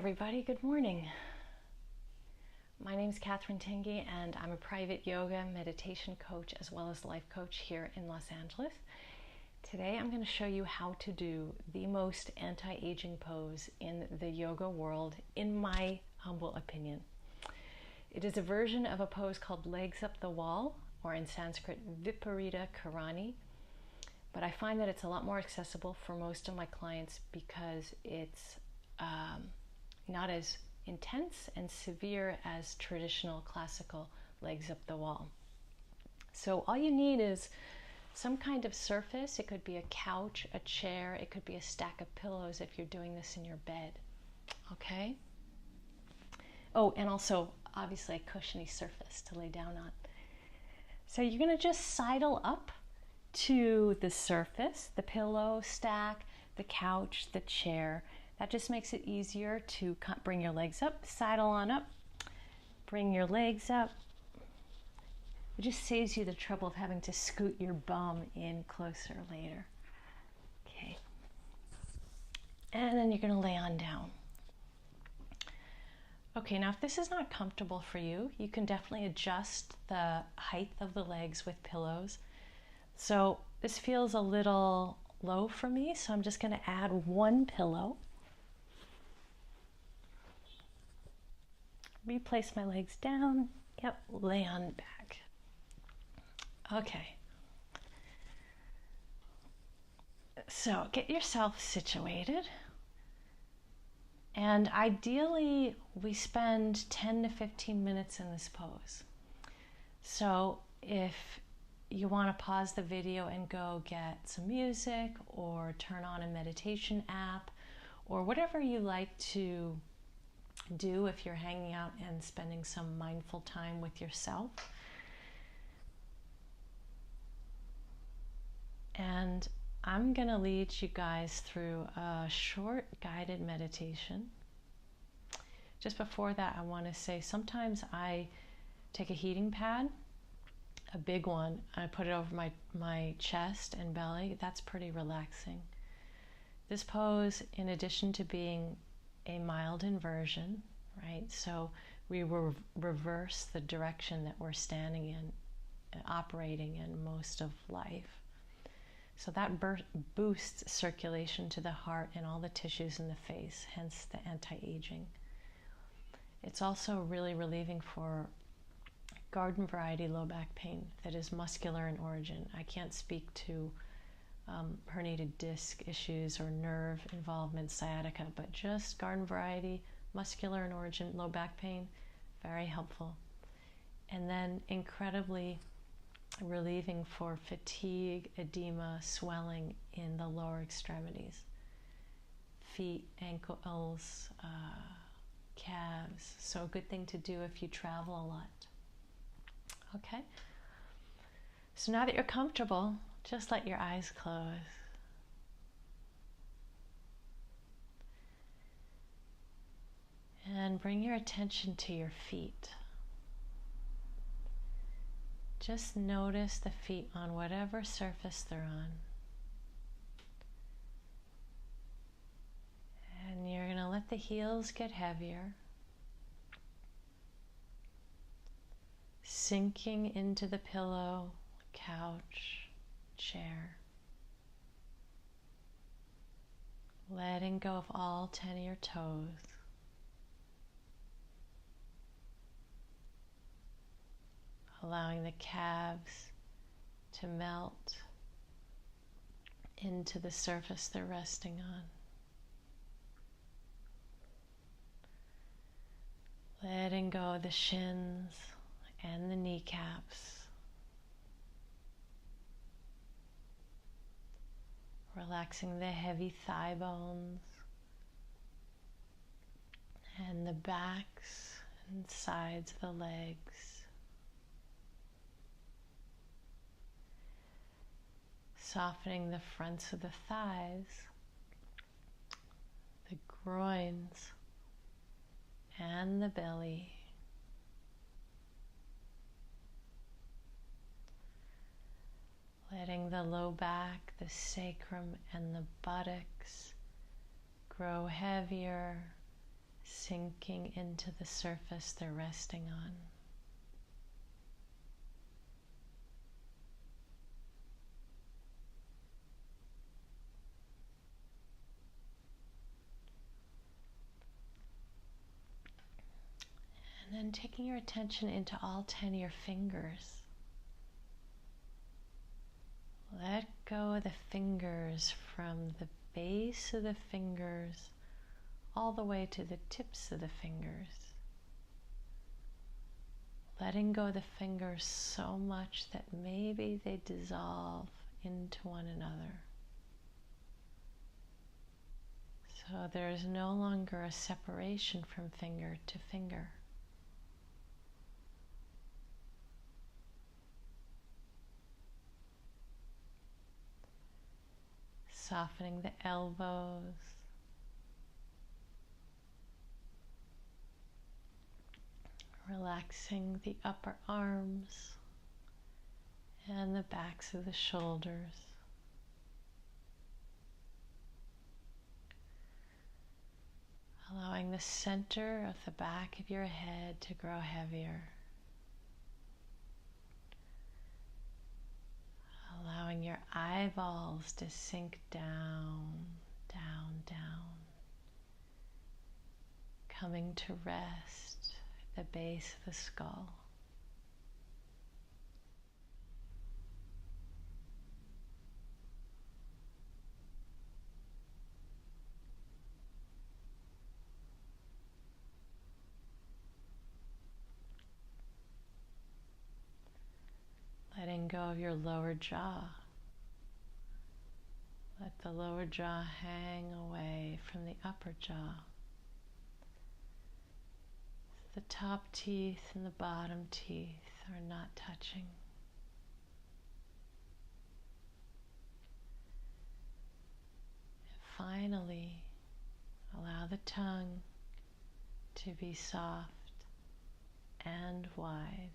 everybody, good morning. My name is Tingey and I'm a private yoga meditation coach as well as life coach here in Los Angeles. Today I'm going to show you how to do the most anti-aging pose in the yoga world, in my humble opinion. It is a version of a pose called legs up the wall, or in Sanskrit Viparitya Karani, but I find that it's a lot more accessible for most of my clients because it's not as intense and severe as traditional classical legs up the wall. So all you need is some kind of surface. It could be a couch, a chair, it could be a stack of pillows if you're doing this in your bed. Okay? Oh, and also obviously a cushiony surface to lay down on. So you're going to just sidle up to the surface, the pillow stack, the couch, the chair. That just makes it easier to bring your legs up, sidle on up, bring your legs up. It just saves you the trouble of having to scoot your bum in closer later. Okay. And then you're going to lay on down. Okay, now if this is not comfortable for you, you can definitely adjust the height of the legs with pillows. So this feels a little low for me, so I'm just going to add one pillow. Replace my legs down. Yep, lay on back. Okay. So get yourself situated. And ideally, we spend 10 to 15 minutes in this pose. So if you want to pause the video and go get some music or turn on a meditation app or whatever you like to do if you're hanging out and spending some mindful time with yourself. And I'm going to lead you guys through a short guided meditation. Just before that, I want to say sometimes I take a heating pad, a big one, and I put it over my chest and belly. That's pretty relaxing. This pose, in addition to being a mild inversion, right? So we will reverse the direction that we're standing in, operating in most of life. So that boosts circulation to the heart and all the tissues in the face, hence the anti-aging. It's also really relieving for garden variety low back pain that is muscular in origin. I can't speak to herniated disc issues or nerve involvement, sciatica, but just garden variety, muscular in origin, low back pain, very helpful. And then incredibly relieving for fatigue, edema, swelling in the lower extremities, feet, ankles, calves. So a good thing to do if you travel a lot. Okay? So now that you're comfortable, just let your eyes close. And bring your attention to your feet. Just notice the feet on whatever surface they're on. And you're going to let the heels get heavier, sinking into the pillow, couch, chair. Letting go of all 10 of your toes. Allowing the calves to melt into the surface they're resting on. Letting go of the shins and the kneecaps. Relaxing the heavy thigh bones and the backs and sides of the legs. Softening the fronts of the thighs, the groins, and the belly. Letting the low back, the sacrum, and the buttocks grow heavier, sinking into the surface they're resting on. And then taking your attention into all 10 of your fingers. Let go of the fingers from the base of the fingers all the way to the tips of the fingers. Letting go of the fingers so much that maybe they dissolve into one another. So there is no longer a separation from finger to finger. Softening the elbows. Relaxing the upper arms and the backs of the shoulders. Allowing the center of the back of your head to grow heavier. Allowing your eyeballs to sink down, down, down. Coming to rest at the base of the skull. Letting go of your lower jaw. Let the lower jaw hang away from the upper jaw. The top teeth and the bottom teeth are not touching. And finally, allow the tongue to be soft and wide.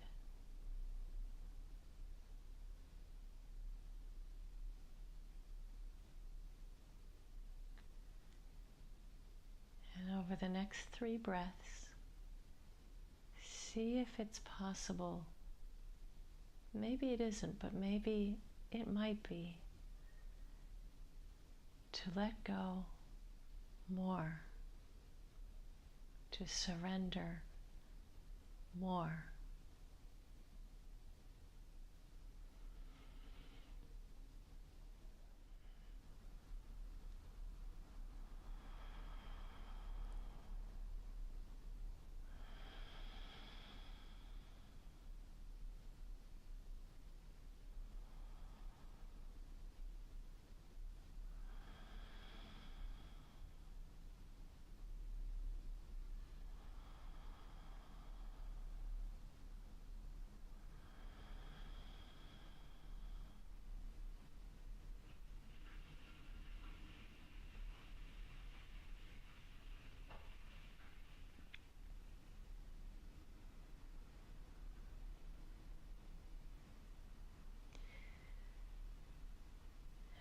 And over the next 3 breaths, see if it's possible. Maybe it isn't, but maybe it might be. To let go more. To surrender more.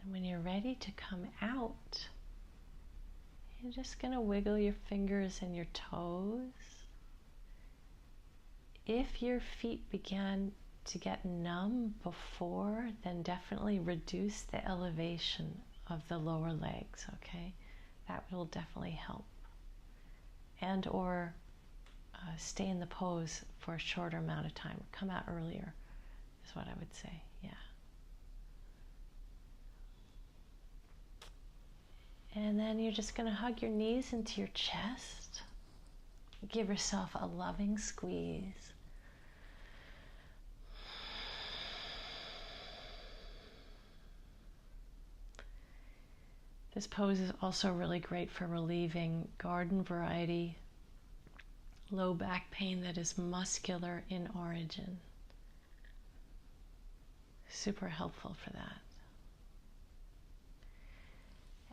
When you're ready to come out, you're just going to wiggle your fingers and your toes. If your feet began to get numb before, then definitely reduce the elevation of the lower legs, okay? That will definitely help. And or stay in the pose for a shorter amount of time. Come out earlier is what I would say, yeah. And then you're just going to hug your knees into your chest. Give yourself a loving squeeze. This pose is also really great for relieving garden variety low back pain that is muscular in origin. Super helpful for that.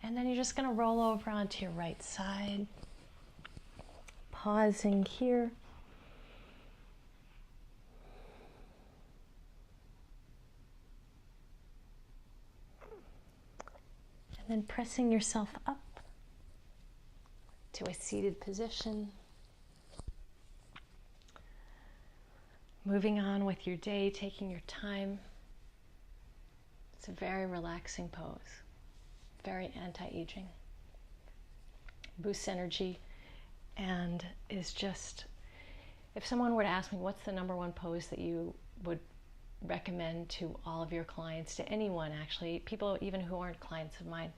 And then you're just going to roll over onto your right side, pausing here. And then pressing yourself up to a seated position. moving on with your day, taking your time. It's a very relaxing pose, very anti-aging, boosts energy, and is just, if someone were to ask me what's the number one pose that you would recommend to all of your clients, to anyone actually, people even who aren't clients of mine,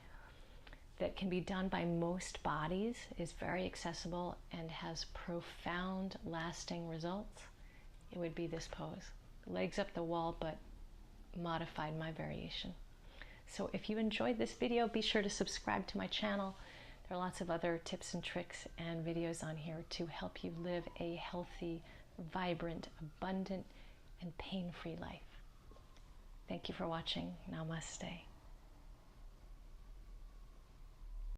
that can be done by most bodies, is very accessible and has profound lasting results, it would be this pose. Legs up the wall, but modified my variation. So if you enjoyed this video, be sure to subscribe to my channel. There are lots of other tips and tricks and videos on here to help you live a healthy, vibrant, abundant, and pain-free life. Thank you for watching. Namaste.